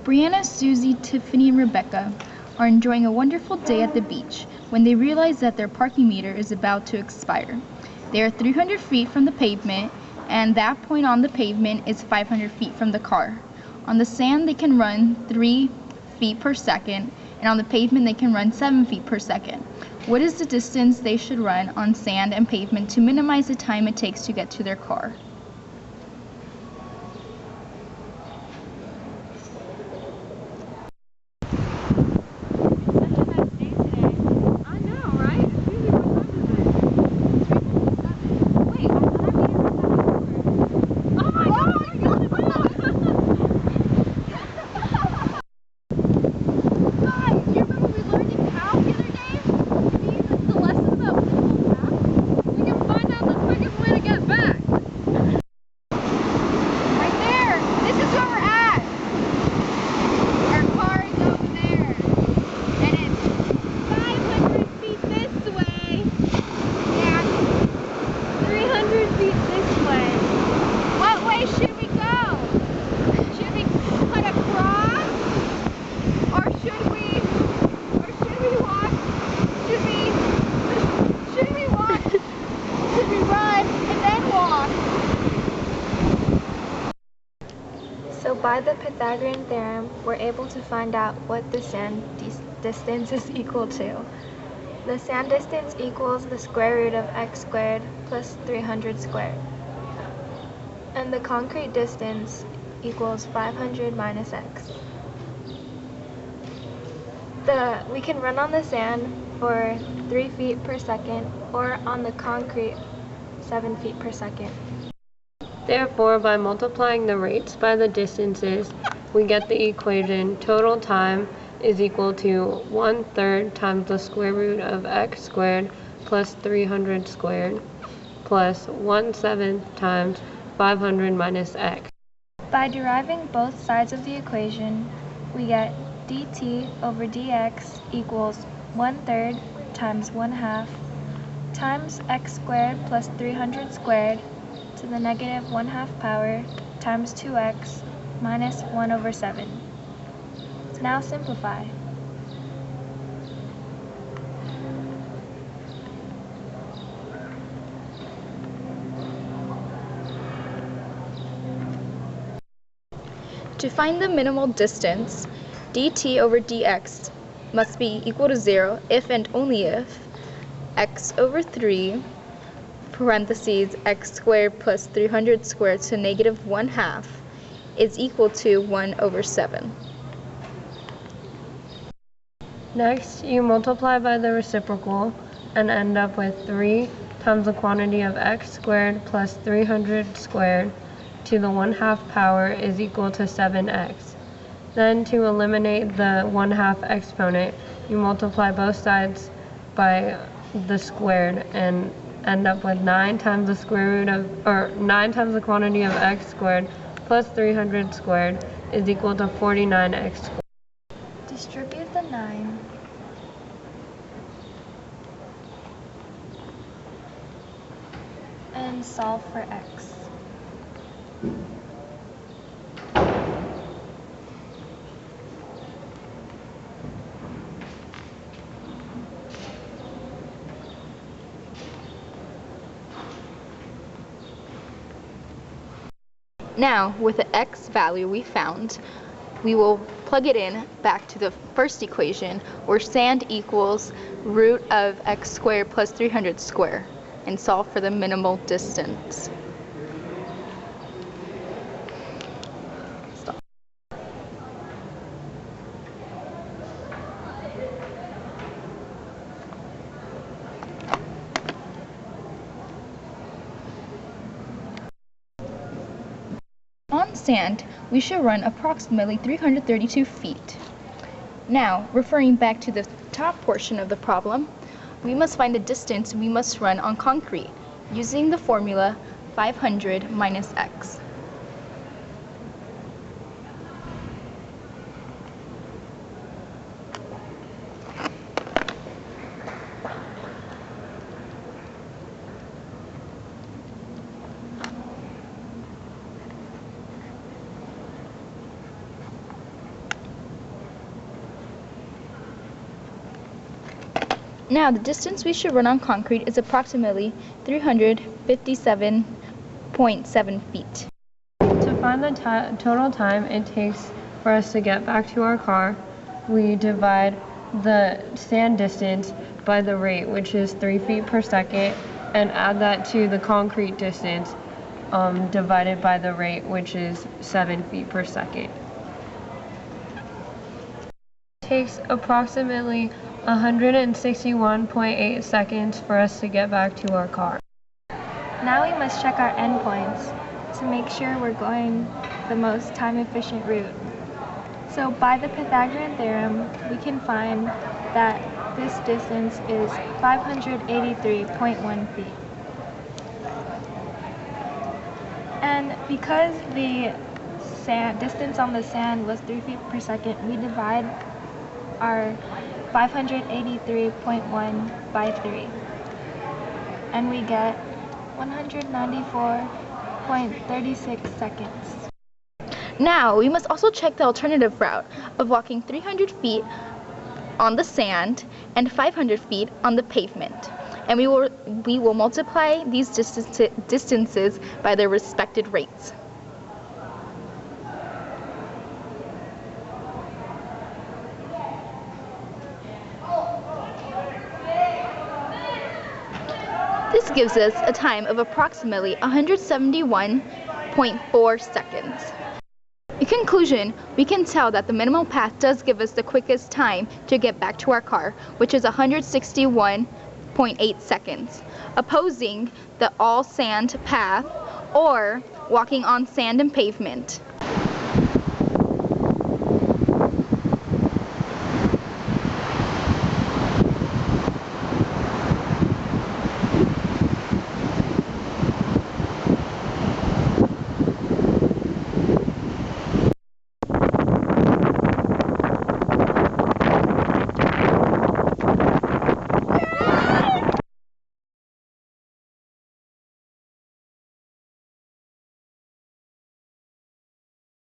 Brianna, Susie, Tiffany, and Rebecca are enjoying a wonderful day at the beach when they realize that their parking meter is about to expire. They are 300 feet from the pavement, and that point on the pavement is 500 feet from the car. On the sand, they can run 3 feet per second, and on the pavement, they can run 7 feet per second. What is the distance they should run on sand and pavement to minimize the time it takes to get to their car? So by the Pythagorean theorem, we're able to find out what the sand distance is equal to. The sand distance equals the square root of x squared plus 300 squared. And the concrete distance equals 500 minus x. We can run on the sand for 3 feet per second, or on the concrete 7 feet per second. Therefore, by multiplying the rates by the distances, we get the equation total time is equal to 1/3 times the square root of x squared plus 300 squared plus 1/7 times 500 minus x. By deriving both sides of the equation, we get dt over dx equals 1/3 times 1/2 times x squared plus 300 squared to the negative 1/2 power times 2x minus 1/7. Now simplify. To find the minimal distance, dt over dx must be equal to 0 if and only if x over 3 parentheses x squared plus 300 squared to negative 1/2 is equal to 1/7. Next, you multiply by the reciprocal and end up with 3 times the quantity of x squared plus 300 squared to the 1/2 power is equal to 7x. Then, to eliminate the 1/2 exponent, you multiply both sides by the squared and end up with 9 times the square root of, or 9 times the quantity of x squared plus 300 squared is equal to 49x squared. Distribute the 9 and solve for x. Now, with the x value we found, we will plug it in back to the first equation where sand equals root of x squared plus 300 squared and solve for the minimal distance. On sand, we should run approximately 332 feet. Now, referring back to the top portion of the problem, we must find the distance we must run on concrete using the formula 500 minus x. Now, the distance we should run on concrete is approximately 357.7 feet. To find the total time it takes for us to get back to our car, we divide the sand distance by the rate, which is 3 feet per second, and add that to the concrete distance divided by the rate, which is 7 feet per second. It takes approximately 161.8 seconds for us to get back to our car. Now we must check our endpoints to make sure we're going the most time-efficient route. So by the Pythagorean theorem, we can find that this distance is 583.1 feet. And because the distance on the sand was 3 feet per second, we divide our 583.1 by 3. And we get 194.36 seconds. Now, we must also check the alternative route of walking 300 feet on the sand and 500 feet on the pavement. And we will multiply these distances by their respective rates. This gives us a time of approximately 171.4 seconds. In conclusion, we can tell that the minimal path does give us the quickest time to get back to our car, which is 161.8 seconds, opposing the all sand path or walking on sand and pavement.